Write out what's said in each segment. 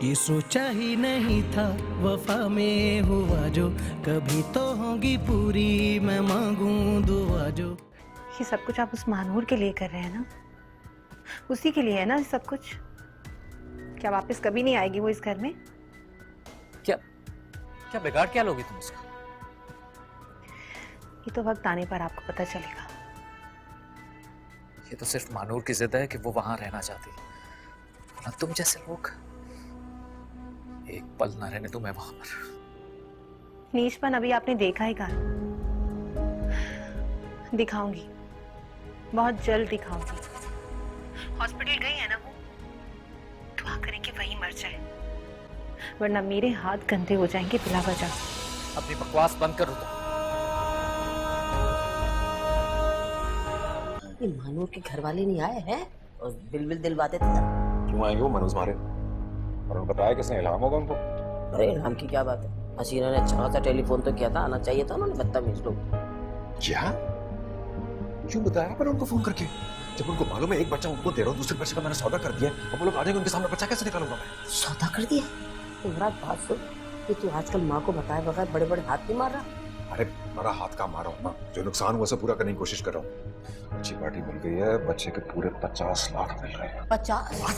ये सोचा ही नहीं था वफा में हुआ जो, कभी तो होगी पूरी मैं मांगूं दुआ जो। ये सब कुछ आप उस महानूर के लिए कर रहे हैं ना, उसी के लिए है ना सब कुछ। क्या वापस कभी नहीं आएगी वो इस घर में? क्या क्या बिगाड़ क्या लोगी तुम उसका? ये तो वक्त आने पर आपको पता चलेगा। ये तो सिर्फ मानूर की जिद है कि वो वहां रहना चाहती है, वरना तुम जैसे लोग एक पल ना रहने दूं मैं वहां पर। नीचपन अभी आपने देखा ही कहा। दिखाऊंगी, बहुत जल्द दिखाऊंगी। हॉस्पिटल गई है ना वो, दुआ करेंगे वहीं मर जाए, वरना मेरे हाथ गंदे हो जाएंगे बिला वजह। अपनी बकवास बंद करो तुम। ये मानूर के घर वाले नहीं आए हैं और बिल दिलवाते थे। क्यों आएंगे वो मनोज मारे? और उनको बताया किसने? इल्हाम होगा उनको। अरे इल्हाम की क्या बात है, हसीना ने अच्छा सा टेलीफोन तो किया था, आना चाहिए था उन्होंने, बदतमीज लोग। क्या? क्यों बताया पर उनको फोन करके? जब उनको मालूम है एक बच्चा उनको दे रहा हूँ, दूसरे बच्चे का मैंने सौदा कर दिया, अब वो लोग आ जाएंगे, उनके सामने बच्चा कैसे निकालूंगा मैं? सौदा कर दिया? तुम्हारा बात सुन कि तू आजकल माँ को बताए बगैर बड़े बड़े हाथ नहीं मार रहा। अरे मेरा हाथ का मारा हूँ ना, जो नुकसान हुआ उसे पूरा करने की कोशिश कर रहा हूँ। अच्छी पार्टी मिल गई है, बच्चे के पूरे 50 लाख मिल रहे हैं। 50 लाख?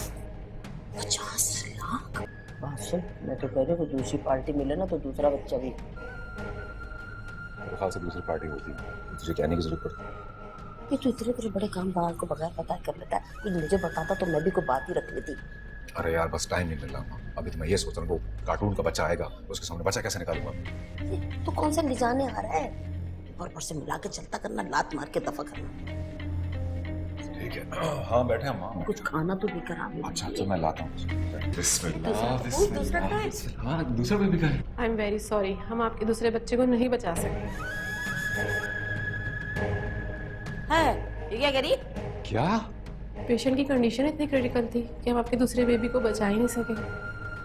बात सुन, मैं तो कह रही हूँ दूसरी पार्टी मिले ना तो दूसरा बच्चा भी। मेरे ख्याल से दूसरी पार्टी होती है, तुझे कहने की जरूरत पड़ती। ये तू इतने तेरे बड़े काम बाहर को बगैर बताए कर लेता है, कुछ मुझे बताता तो मैं भी कोई बात ही रख लेती। अरे यार बस टाइम नहीं मिल रहा माँ, अभी तो मैं ये सोच रहा हूँ वो कार्टून का बच्चा आएगा, उसके सामने बच्चा कैसे निकालूंगा? तो कौन सा ले जाने आ रहा है? पर से मिला के चलता करना, लात मार के दफा करना। ठीक है, हाँ बैठे हम माँ। कुछ खाना तो लेकर आ। अच्छा अच्छा मैं लाता हूँ। बिस्मिल्लाह दूसरा का है? हाँ दूसरा बेबी का है। आई एम वेरी सॉरी, हम आपके दूसरे बच्चे को नहीं बचा सकते। है ये क्या करी? क्या? पेशेंट की कंडीशन इतनी क्रिटिकल थी कि हम आपके दूसरे बेबी को बचा ही नहीं सके।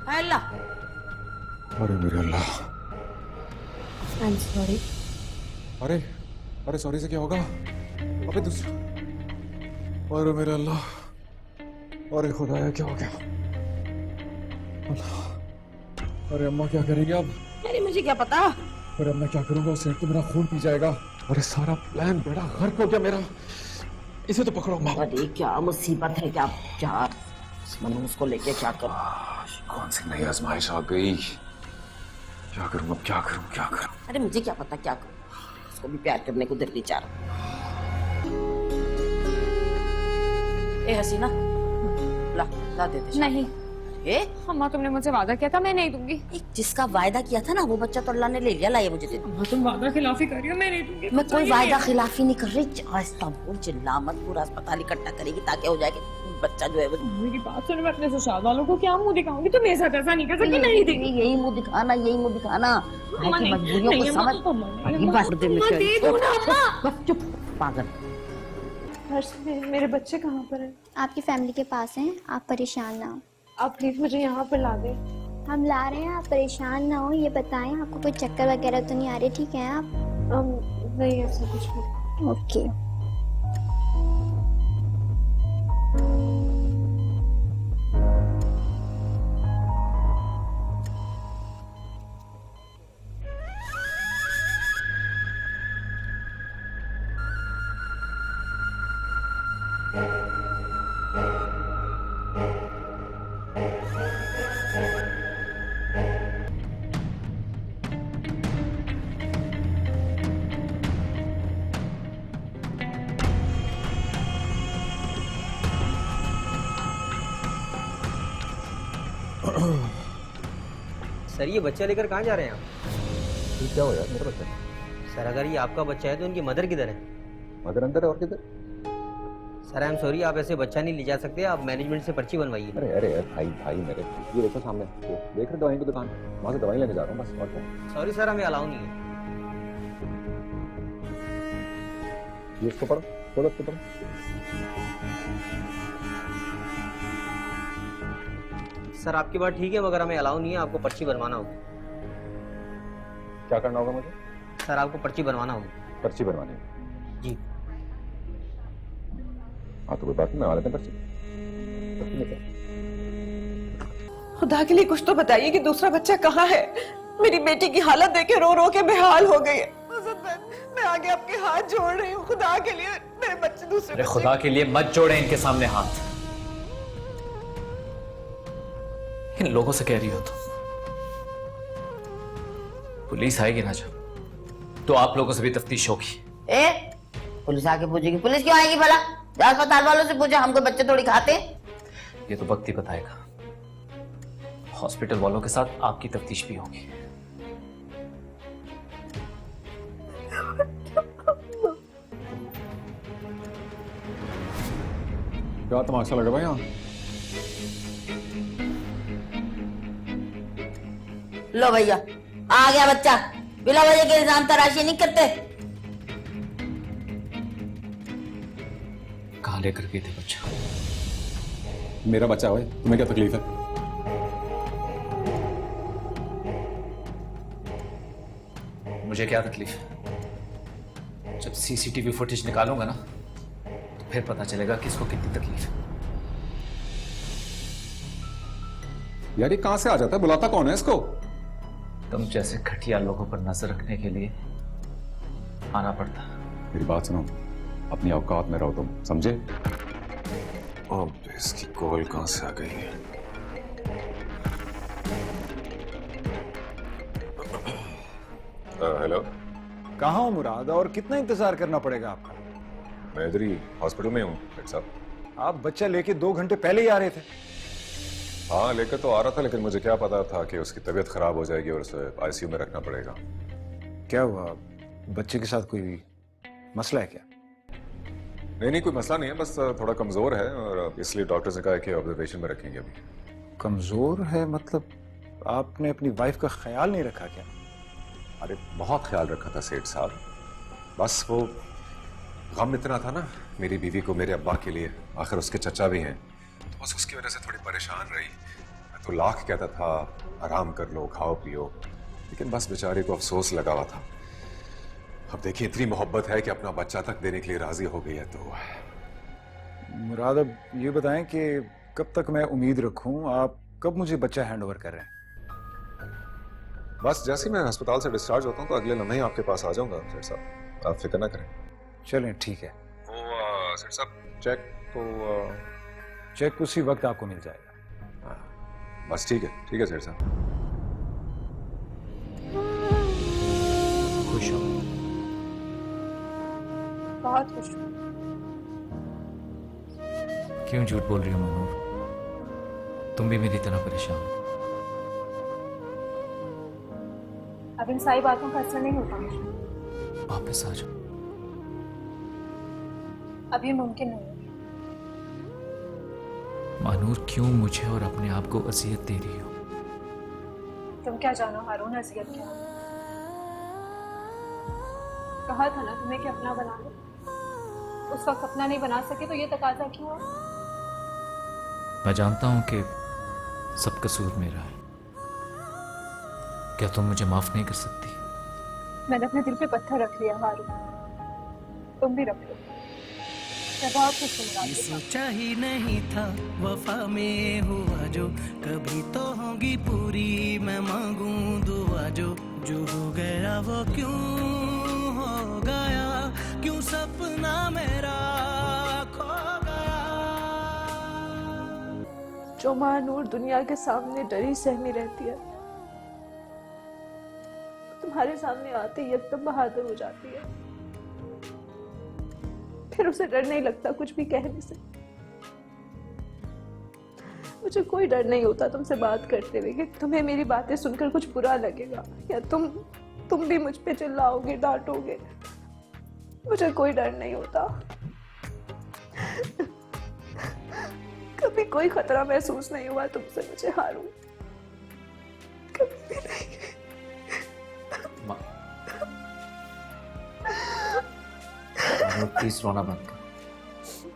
है अल्लाह। अरे मेरे अल्लाह। I am sorry. अरे अरे सॉरी से क्या होगा? अबे दूसरा। अरे मेरे अल्लाह, अरे खुदाया क्या हो गया? अल्लाह, अरे अम्मा क्या करेंगे अब? अरे मुझे क्या पता। अरे अब मैं क्या करूंगा? उस तो मेरा खून पी जाएगा। अरे सारा प्लान बेड़ा गर्क हो गया मेरा। इसे तो पकड़ो अम्मा। अरे क्या मुसीबत है, क्या क्या मनोज को लेके क्या करूं? कौन सी नई आजमाइश आ गई? क्या करूं अब, क्या करूं, क्या करूं? अरे मुझे क्या पता क्या करूं, उसको भी प्यार करने को दिल नहीं चाह रहा। ए हसीना, ला दे दे। नहीं ए अम्मा, तुमने मुझसे वादा किया था मैं नहीं दूंगी। एक जिसका वायदा किया था ना वो बच्चा तो अल्लाह ने ले लिया, लाइए मुझे दे दो। अम्मा तुम वादा खिलाफी कर रही हो, मैं नहीं दूंगी। मैं कोई वायदा खिलाफी नहीं कर रही। आहिस्ता बोल, चिल्ला मत, पूरा अस्पताल इकट्ठा करेगी ताकि हो जाए कि बच्चा जो है वो। मेरी बात सुनो, मैं अपने ससुराल वालों को क्या मुंह दिखाऊंगी? तुम मेरे साथ ऐसा नहीं कर सकती। नहीं देंगी। यही मुंह दिखाना, यही मुंह दिखाना। अम्मा, नहीं, मजबूरियों नहीं, को अम्मा, समझ। अम्मा, अभी अम्मा, बात अम्मा, दे दो ना, अम्मा। बस चुप पागल। हर्ष, मेरे बच्चे कहाँ पर हैं? आपकी फैमिली के पास हैं, आप परेशान ना हो। आप प्लीज मुझे यहाँ पर ला दें। हम ला रहे हैं, आप परेशान ना हो। ये बताएं आपको कोई चक्कर वगैरह तो नहीं आ रहे? ठीक है आप? नहीं ऐसा कुछ नहीं। ओके। सर ये बच्चा लेकर कहाँ जा रहे हैं आप? ये क्या हो यार, मेरा बच्चा? सर अगर ये आपका बच्चा है तो उनकी मदर किधर है? मगर अंदर है और किधर? सर आई एम सॉरी, आप ऐसे बच्चा नहीं ले जा सकते, आप मैनेजमेंट से पर्ची बनवाइए। अरे अरे भाई भाई मेरे, ये देखो सामने, ये देख रहे दवाई की दुकान, वहां से दवाई लेने जा रहा हूँ बस, और क्या? सॉरी सर, हमें अलाउ नहीं है। ये इसको पढ़ो, खोलो इसको पढ़ो। सर आपकी बात ठीक है मगर हमें अलाउ नहीं है, आपको पर्ची बनवाना होगी। क्या करना होगा मुझे? सर आपको पर्ची बनवाना होगी। पर्ची बनवानी है? जी। हाँ तो कोई बात नहीं, बनवा लेते हैं पर्ची। खुदा के लिए कुछ तो बताइए कि दूसरा बच्चा कहाँ है। मेरी बेटी की हालत देखे रो रो के बेहाल हो गई है। मैं आगे आपके हाथ जोड़ रही हूँ, खुदा के लिए मेरे बच्चे दूसरे अरे खुदा के लिए मत जोड़े इनके सामने हाथ। इन लोगों से कह रही हो तुम, पुलिस आएगी ना जब, तो आप लोगों से भी तफ्तीश होगी। पुलिस आके पूछेगी? पुलिस क्यों आएगी भला? अस्पताल वालों से पूछो, हमको बच्चे थोड़ी खाते। ये तो वक्त ही बताएगा। हॉस्पिटल वालों के साथ आपकी तफ्तीश भी होगी। क्या तमाशा लगा भाई यहाँ? लो भैया, आ गया बच्चा। बिना वजह के इल्जाम तराशी नहीं करते। कहाँ लेकर गए थे बच्चा? मेरा बच्चा है, तुम्हें क्या तकलीफ है? मुझे क्या तकलीफ है? जब सीसीटीवी फुटेज निकालूंगा ना, तो फिर पता चलेगा किसको कितनी तकलीफ है। यार ये कहां से आ जाता है? बुलाता कौन है इसको? तुम जैसे घटिया लोगों पर नजर रखने के लिए आना पड़ता। मेरी बात सुनो, अपनी औकात में रहो तुम, समझे? अब इसकी कॉल कहां से आ गई है? हेलो, कहाँ हो मुराद, और कितना इंतजार करना पड़ेगा आपका? मैं इधर ही हॉस्पिटल में हूँ डॉक्टर साहब। आप बच्चा लेके 2 घंटे पहले ही आ रहे थे। हाँ लेकर तो आ रहा था, लेकिन मुझे क्या पता था कि उसकी तबीयत खराब हो जाएगी और उसे आईसीयू में रखना पड़ेगा। क्या हुआ? बच्चे के साथ कोई मसला है क्या? नहीं कोई मसला नहीं है, बस थोड़ा कमजोर है और इसलिए डॉक्टर्स ने कहा कि ऑब्जर्वेशन में रखेंगे अभी। कमजोर है मतलब? आपने अपनी वाइफ का ख्याल नहीं रखा क्या? अरे बहुत ख्याल रखा था सेठ साहब, बस वो गम इतना था ना मेरी बीवी को मेरे अब्बा के लिए, आखिर उसके चचा भी हैं, तो बस उसकी वजह से थोड़ी परेशान रही। मैं तो लाख कहता था आराम कर लो, खाओ पियो, लेकिन बस बेचारी को अफसोस लगा हुआ था। अब देखिए इतनी मोहब्बत है कि अपना बच्चा तक देने के लिए राजी हो गई है। तो मुराद अब ये बताएं कि कब तक मैं उम्मीद रखूं, आप कब मुझे बच्चा हैंड ओवर कर रहे हैं? बस जैसे ही मैं अस्पताल से डिस्चार्ज होता हूँ तो अगले लम्हे ही आपके पास आ जाऊंगा सेठ साहब, आप फिक्र ना करें। चलें ठीक है। वो सेठ साहब चेक तो चेक उसी वक्त आपको मिल जाएगा। बस ठीक है सेठ साहब। खुश हो? बहुत खुश हूँ। क्यों झूठ बोल रही हो मनोहर? तुम भी मेरी तरह परेशान हो। अब इन सारी बातों का असर नहीं होता मुझे। वापस आ जाओ। अब ये मुमकिन नहीं है। मानूर क्यों मुझे और अपने आप को अजियत दे रही हो? तुम क्या जानो हारून अजियत क्या? कहा था ना तुम्हें कि अपना बना लो, उस वक्त अपना नहीं बना सके तो ये तकाजा क्यों हुआ? मैं जानता हूं कि सब कसूर मेरा है। क्या तुम मुझे माफ नहीं कर सकती? मैंने अपने दिल पे पत्थर रख लिया हारून, तुम भी रख लो। मैं बहुत खुश हूँ। सोचा ही नहीं था वफा में हुआ जो, कभी तो होगी पूरी मैं मांगूं दुआ जो हो गया वो क्यों हो गया, क्यों सपना मेरा खो गया। जो माँ नूर दुनिया के सामने डरी सहमी रहती है, तुम्हारे सामने आते ही एकदम बहादुर हो जाती है। फिर उसे डर नहीं लगता कुछ भी कहने से। मुझे कोई डर नहीं होता तुमसे बात करते हुए कि तुम्हें मेरी बातें सुनकर कुछ बुरा लगेगा या तुम भी मुझ पे चिल्लाओगे, डांटोगे। मुझे कोई डर नहीं होता। कभी कोई खतरा महसूस नहीं हुआ तुमसे मुझे हारून, कभी भी नहीं। प्लीज रोना बंद करो,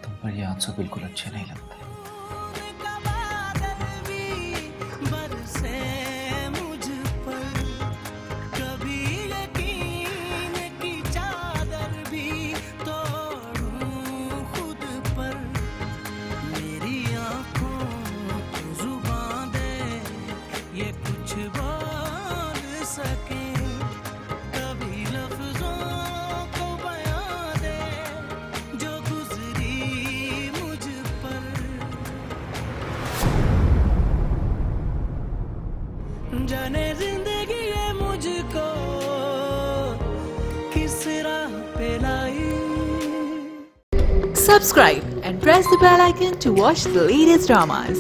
तुम पर ये आंसू बिल्कुल अच्छे नहीं लगते। मेरी आंखों को जुबान ये कुछ बोल सके, कभी लफ्जों को बयां दे जो गुजरी मुझ पर। जाने जिंदगी ये मुझको किस राह पे लाई। Subscribe and press the bell icon to watch the latest dramas.